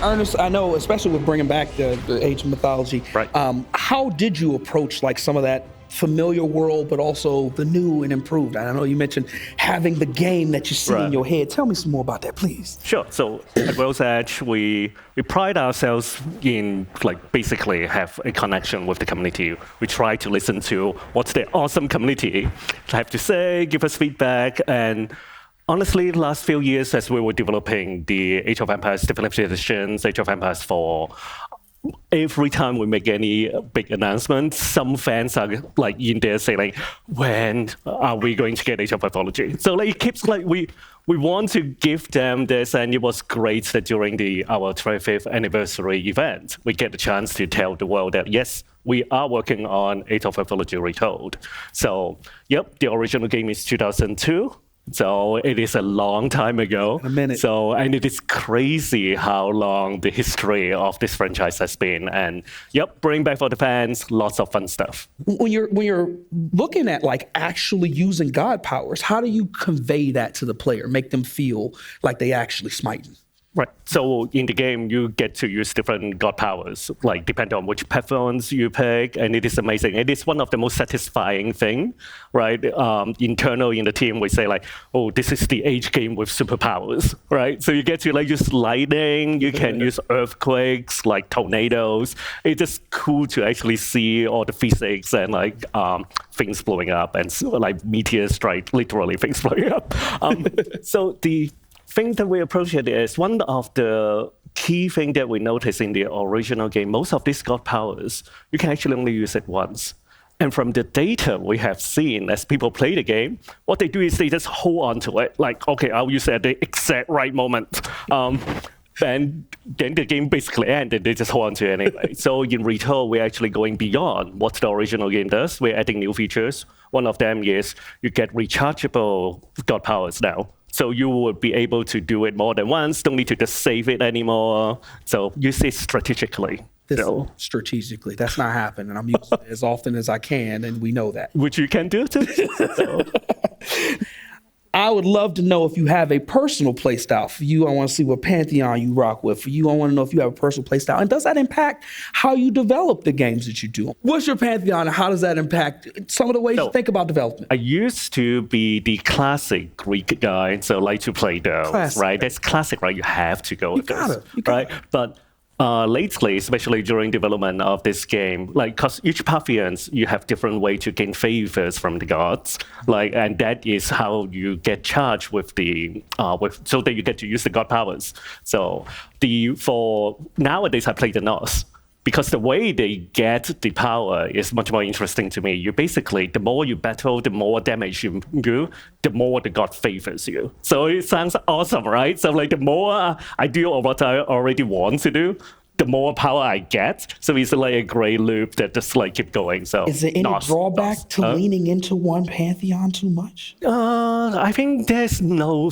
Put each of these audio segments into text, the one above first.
Ernest, I know, especially with bringing back the Age of Mythology, Right. How did you approach like some of that familiar world, but also the new and improved? I know you mentioned having the game that you see in Right. your head. Tell me some more about that, please. Sure. So at World's Edge, we pride ourselves in basically have a connection with the community. We try to listen to what the awesome community have to say, give us feedback, and honestly, the last few years as we were developing the Age of Empires Definitive Editions, Age of Empires 4, every time we make any big announcement, some fans are in there saying when are we going to get Age of Mythology? So it keeps we want to give them this, and it was great that during our 25th anniversary event, we get the chance to tell the world that yes, we are working on Age of Mythology Retold. So yep, the original game is 2002. So it is a long time ago. A minute. So, and it is crazy how long the history of this franchise has been. And yep, bring back for the fans, lots of fun stuff. When you're looking at actually using god powers, how do you convey that to the player, make them feel like they actually smiting? Right. So in the game, you get to use different god powers, depending on which patrons you pick, and it is amazing. It is one of the most satisfying thing, right? Internal in the team, we say oh, this is the Age game with superpowers, right? So you get to use lightning, you can use earthquakes, tornadoes. It's just cool to actually see all the physics and things blowing up and meteors strike, literally things blowing up. So the thing that we approach it is one of the key thing that we notice in the original game. Most of these god powers, you can actually only use it once. And from the data we have seen as people play the game, what they do is they just hold on to it. Okay, I'll use it at the exact right moment. And then the game basically ended. They just hold on to it anyway. So in Retold, we're actually going beyond what the original game does. We're adding new features. One of them is you get rechargeable god powers now. So you will be able to do it more than once, don't need to just save it anymore. So use it strategically. Strategically, that's not happening. I'm using it as often as I can, and we know that. Which you can do too. I would love to know if you have a personal play style. For you, I want to see what Pantheon you rock with. For you, I want to know if you have a personal play style. And does that impact how you develop the games that you do? What's your Pantheon, and how does that impact some of the ways you think about development? I used to be the classic Greek guy, so to play those, classic. Right? That's classic, right? You have to go with this, right? But lately, especially during development of this game, because each Parthians, you have different way to gain favors from the gods, and that is how you get charged with so that you get to use the god powers. So for nowadays, I play the Norse. Because the way they get the power is much more interesting to me. You basically, the more you battle, the more damage you do, the more the god favors you. So it sounds awesome, right? So the more I do what I already want to do, the more power I get. So it's a great loop that just keep going. So is there any drawback to leaning into one Pantheon too much? I think there's never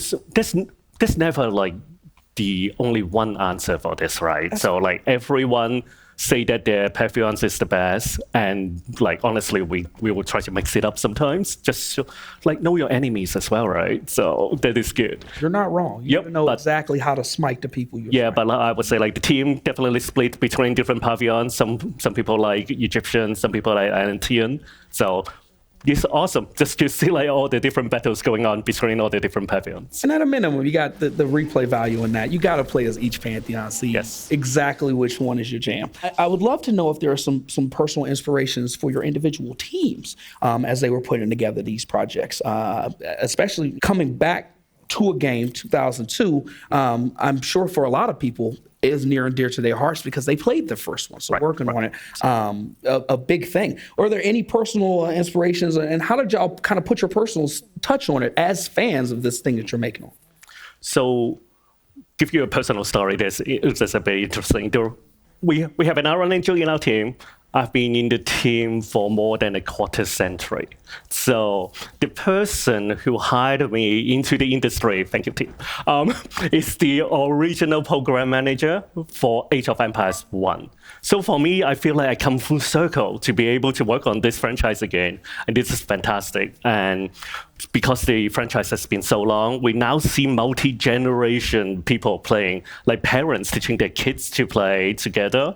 the only one answer for this, right? So everyone say that their Pantheons is the best, and honestly, we will try to mix it up sometimes. Just know your enemies as well, right? So that is good. You're not wrong. You know exactly how to smite the people you're fighting. But I would say the team definitely split between different Pantheons. Some people like Egyptian, some people like Atlantean. So it's awesome just to see all the different battles going on between all the different Pantheons. And at a minimum, you got the replay value in that. You got to play as each Pantheon, see exactly which one is your jam. I would love to know if there are some personal inspirations for your individual teams as they were putting together these projects, especially coming back to a game, 2002. I'm sure for a lot of people, is near and dear to their hearts because they played the first one. So working on it, a big thing. Are there any personal inspirations, and how did y'all kind of put your personal touch on it as fans of this thing that you're making on? So give you a personal story. It's a very interesting. We have an Iron Angel in our team. I've been in the team for more than a quarter century. So the person who hired me into the industry, thank you, team, is the original program manager for Age of Empires 1. So for me, I feel I come full circle to be able to work on this franchise again. And this is fantastic. And because the franchise has been so long, we now see multi-generation people playing, like parents teaching their kids to play together.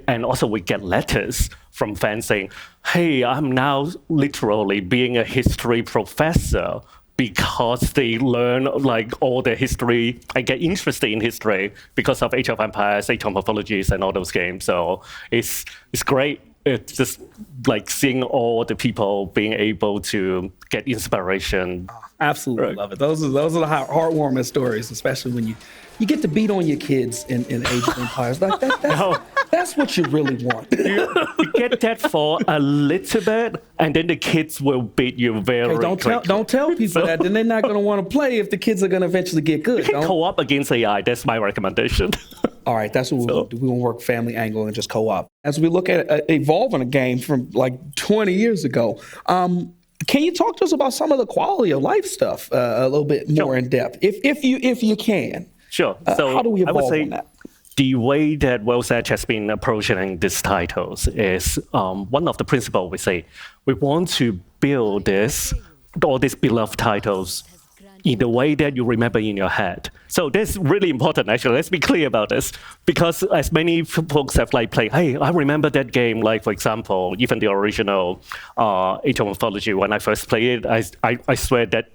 And also we get letters from fans saying, hey, I'm now literally being a history professor because they learn like all the history and get interested in history because of Age of Empires, Age of Mythology, and all those games. So it's great. It's just like seeing all the people being able to get inspiration. Absolutely love it. Those are the heartwarming stories, especially when you get to beat on your kids in Age of Empires. Like that's what you really want. You get that for a little bit, and then the kids will beat you very quickly. Don't tell people that. Then they're not going to want to play if the kids are going to eventually get good. You can co-op against AI. That's my recommendation. All right, that's what we'll do. We won't work family angle and just co-op. As we look at evolving a game from like 20 years ago, can you talk to us about some of the quality of life stuff a little bit more in depth, if you can? Sure. So how do we evolve I would say on that? The way that World's Edge has been approaching these titles is one of the principles we say. We want to build all these beloved titles in the way that you remember in your head. So that's really important, actually. Let's be clear about this. Because as many folks have like played, hey, I remember that game, like, for example, even the original Age of Mythology, when I first played it, I swear that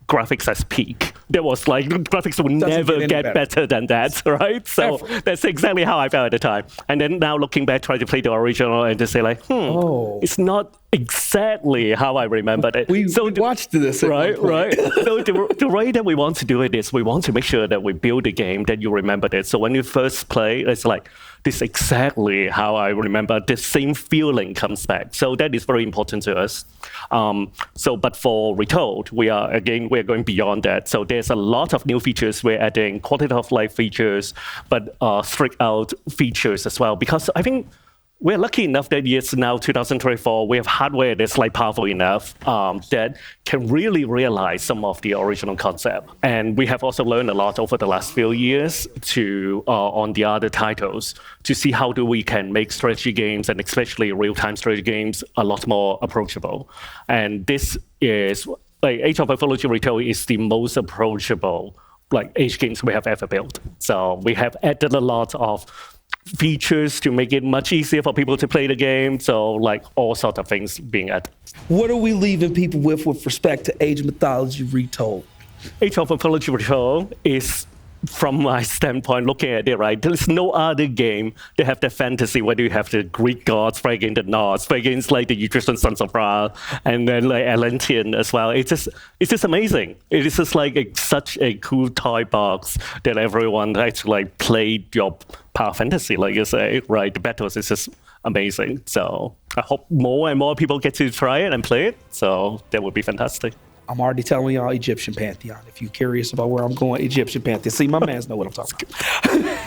graphics has peak. There was like, graphics will never get better than that, right? So that's exactly how I felt at the time. And then now looking back, trying to play the original and just say like, it's not exactly how I remembered it. We watched this, right? So the way that we want to do it is we want to make sure that we build a game that you remembered it. So when you first play, it's like, this is exactly how I remember. The same feeling comes back. So that is very important to us. But for Retold, we're going beyond that. So there's a lot of new features. We're adding quality of life features, but strict out features as well. Because I think we're lucky enough that it's now 2024. We have hardware that's like powerful enough that can really realize some of the original concept. And we have also learned a lot over the last few years on the other titles to see how we can make strategy games and especially real-time strategy games a lot more approachable. And this is like Age of Mythology Retold is the most approachable like Age games we have ever built. So we have added a lot of features to make it much easier for people to play the game. So like all sorts of things being added. What are we leaving people with respect to Age of Mythology Retold? Age of Mythology Retold is, from my standpoint, looking at it, right, there's no other game that have that fantasy where you have the Greek gods fight against the Norse, fight against like the Egyptian sons of Ra, and then like Atlantean as well. It's just amazing. It is just like such a cool toy box that everyone likes to like play your power fantasy, like you say, right? The battles is just amazing. So I hope more and more people get to try it and play it. So that would be fantastic. I'm already telling y'all Egyptian Pantheon. If you're curious about where I'm going, Egyptian Pantheon. See, my mans know what I'm talking about.